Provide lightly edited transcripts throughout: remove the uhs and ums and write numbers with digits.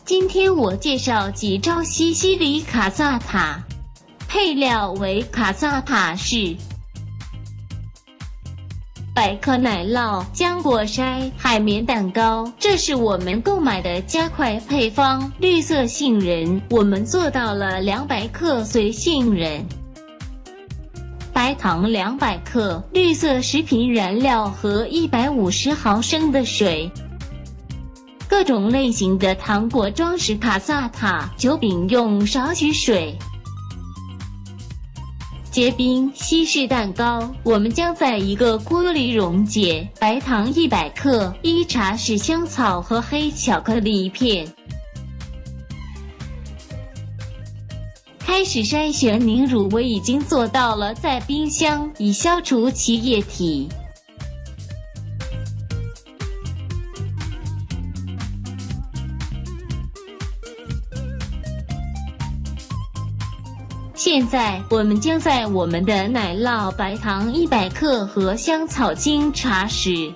今天我介绍几招西西里卡萨塔，配料为卡萨塔式百克奶酪、浆果筛、海绵蛋糕，这是我们购买的加快配方。绿色杏仁，我们做到了200克碎杏仁。白糖200克，绿色食品燃料和150毫升的水。各种类型的糖果装饰卡萨塔，酒饼用少许水。结冰西式蛋糕，我们将在一个锅里溶解白糖100克、1茶匙香草和黑巧克力片。开始筛选凝乳，我已经做到了，在冰箱以消除其液体。现在，我们将在我们的奶酪、白糖100克和香草精茶匙。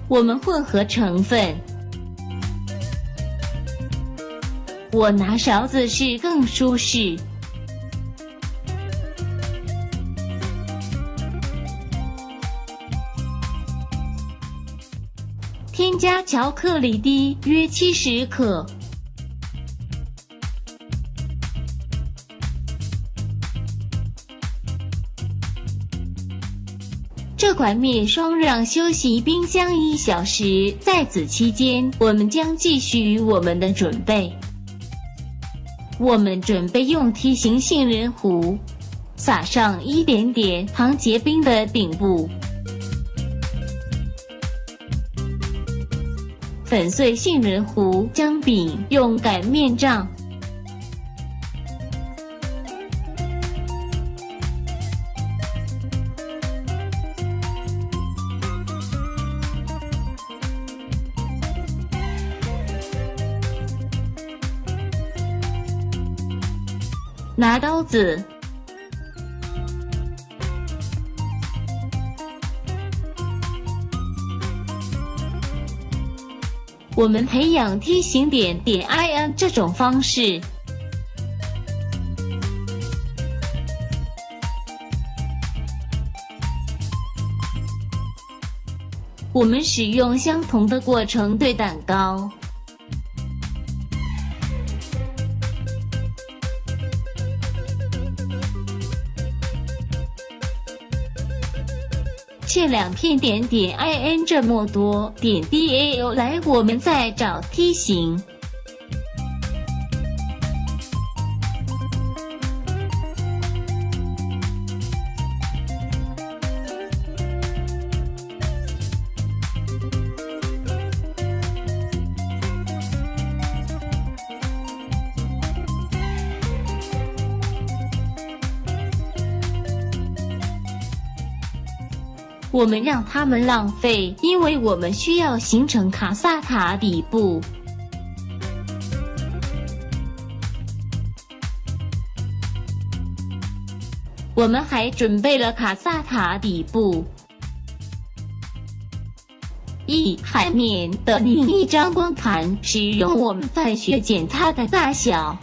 我们混合成分。我拿勺子是更舒适。添加巧克力滴约70克。这款面霜让休息冰箱1小时，在此期间，我们将继续我们的准备。我们准备用梯形杏仁糊，撒上一点点糖结冰的顶部。粉碎杏仁糊，将饼用擀面杖。拿刀子。我们培养梯形点 IN 这种方式。我们使用相同的过程对蛋糕。切2片点 IN 这么多点 DAO 来，我们再找梯形。我们让它们浪费，因为我们需要形成卡萨塔底部。我们还准备了卡萨塔底部海绵的另一张光盘，使用我们饭学剪它的大小。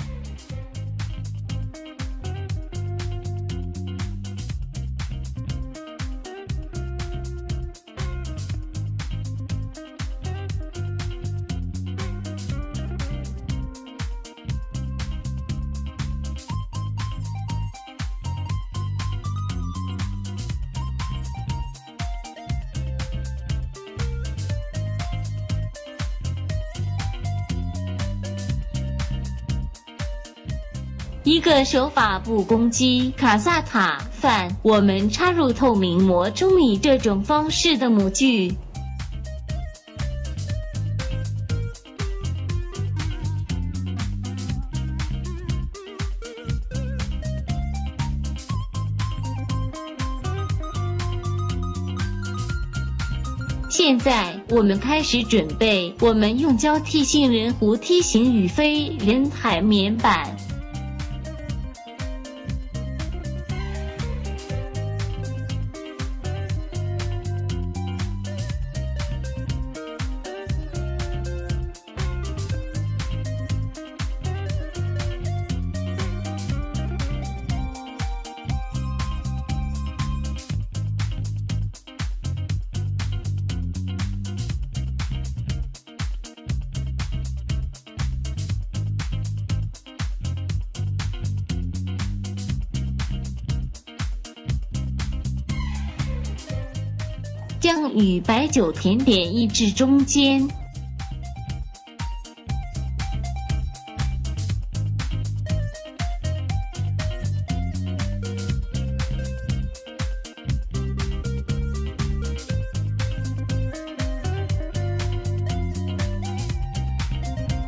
一个手法不攻击卡萨塔饭，我们插入透明膜中，以这种方式的模具。现在我们开始准备，我们用胶梯杏仁糊梯形与非人海绵板。将与白酒甜点移至中间。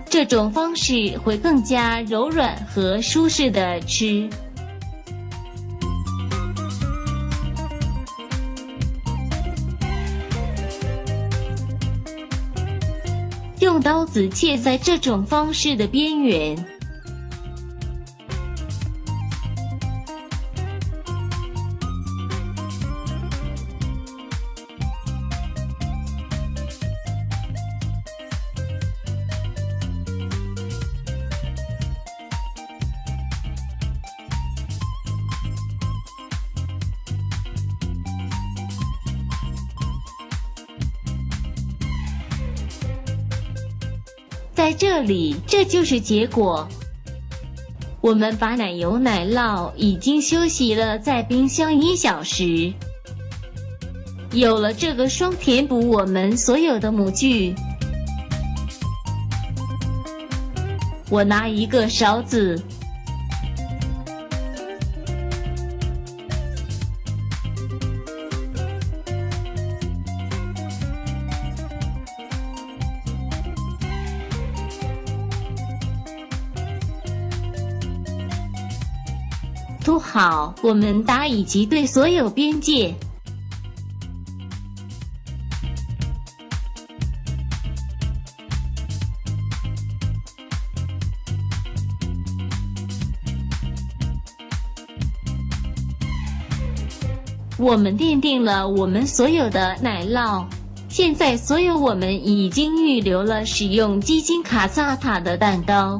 这种方式会更加柔软和舒适的吃。用刀子切在这种方式的边缘。在这里，这就是结果。我们把奶油奶酪已经休息了在冰箱1小时。有了这个霜填补我们所有的模具。我拿一个勺子，涂好我们打以及对所有边界。我们奠定了我们所有的奶酪。现在所有我们已经预留了使用鸡精卡萨塔的蛋糕。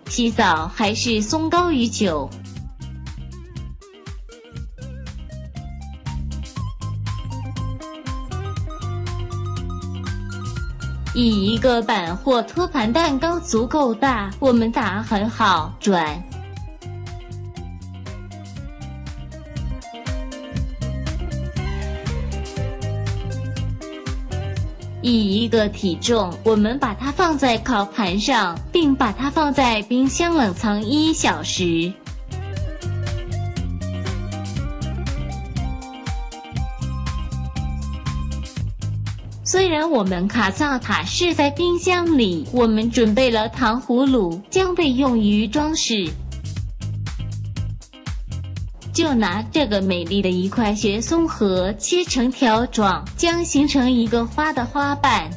洗澡还是松糕与酒。以一个板或托盘蛋糕足够大，我们打很好，转。以一个体重，我们把它放在烤盘上，并把它放在冰箱冷藏1小时。虽然我们卡萨塔是在冰箱里，我们准备了糖葫芦，将被用于装饰。就拿这个美丽的一块雪松核切成条状，将形成一个花的花瓣。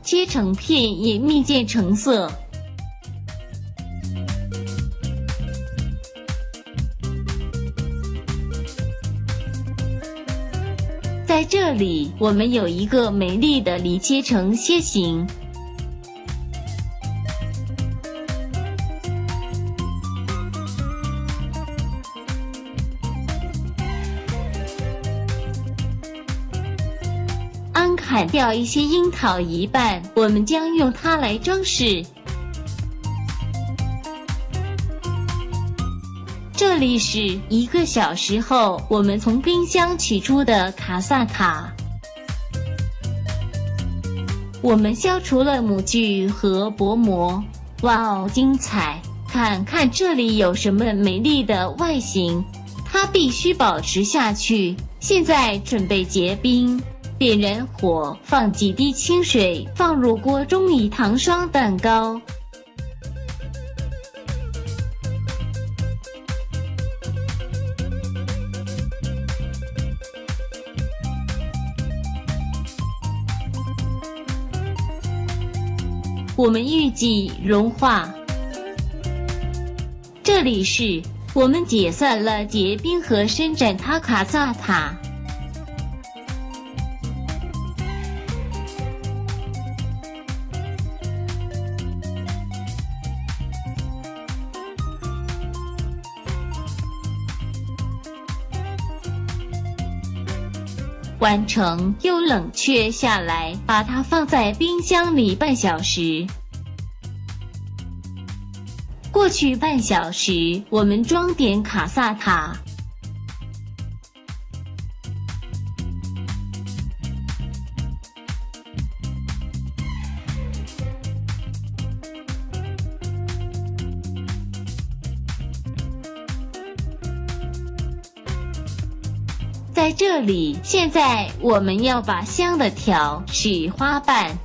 切成片也蜜饯成色。在这里，我们有一个美丽的梨切成楔形。砍掉一些樱桃一半，我们将用它来装饰。这里是1个小时后，我们从冰箱取出的卡萨塔。我们消除了模具和薄膜。哇哦，精彩！看看这里有什么美丽的外形，它必须保持下去。现在准备结冰。点燃火，放几滴清水，放入锅中以糖霜蛋糕。我们预计融化。这里是我们解散了结冰河伸展塔卡萨塔。完成又冷却下来，把它放在冰箱里半小时。过去半小时，我们装点卡萨塔。在这里，现在我们要把香的条是花瓣。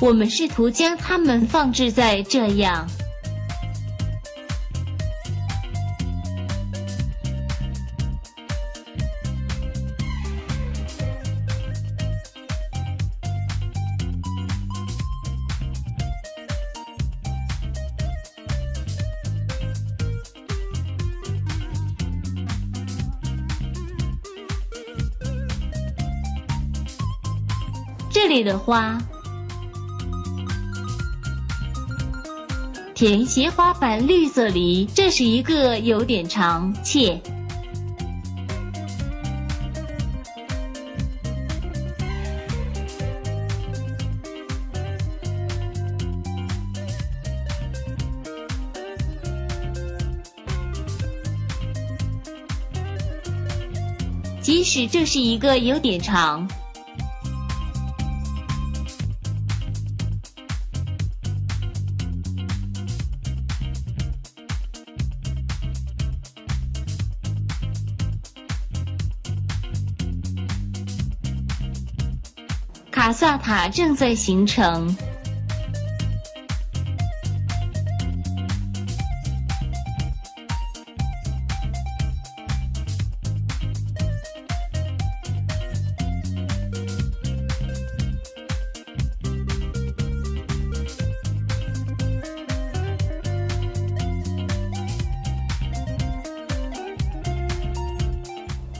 我们试图将它们放置在这样。这里的花，填写花瓣绿色梨，这是一个有点长且即使这是一个有点长。卡萨塔正在形成。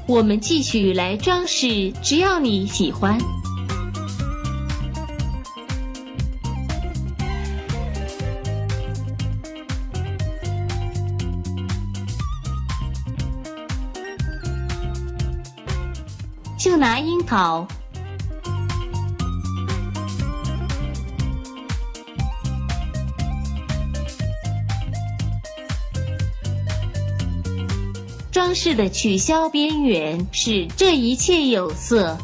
我们继续来装饰，只要你喜欢。就拿樱桃，装饰的取消边缘，使这一切有色。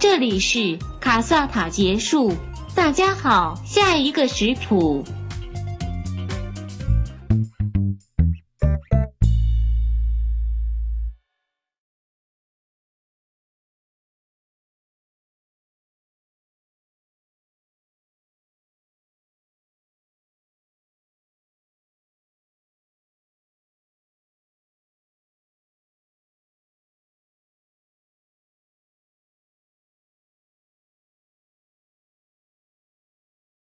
这里是卡萨塔结束。大家好，下一个食谱。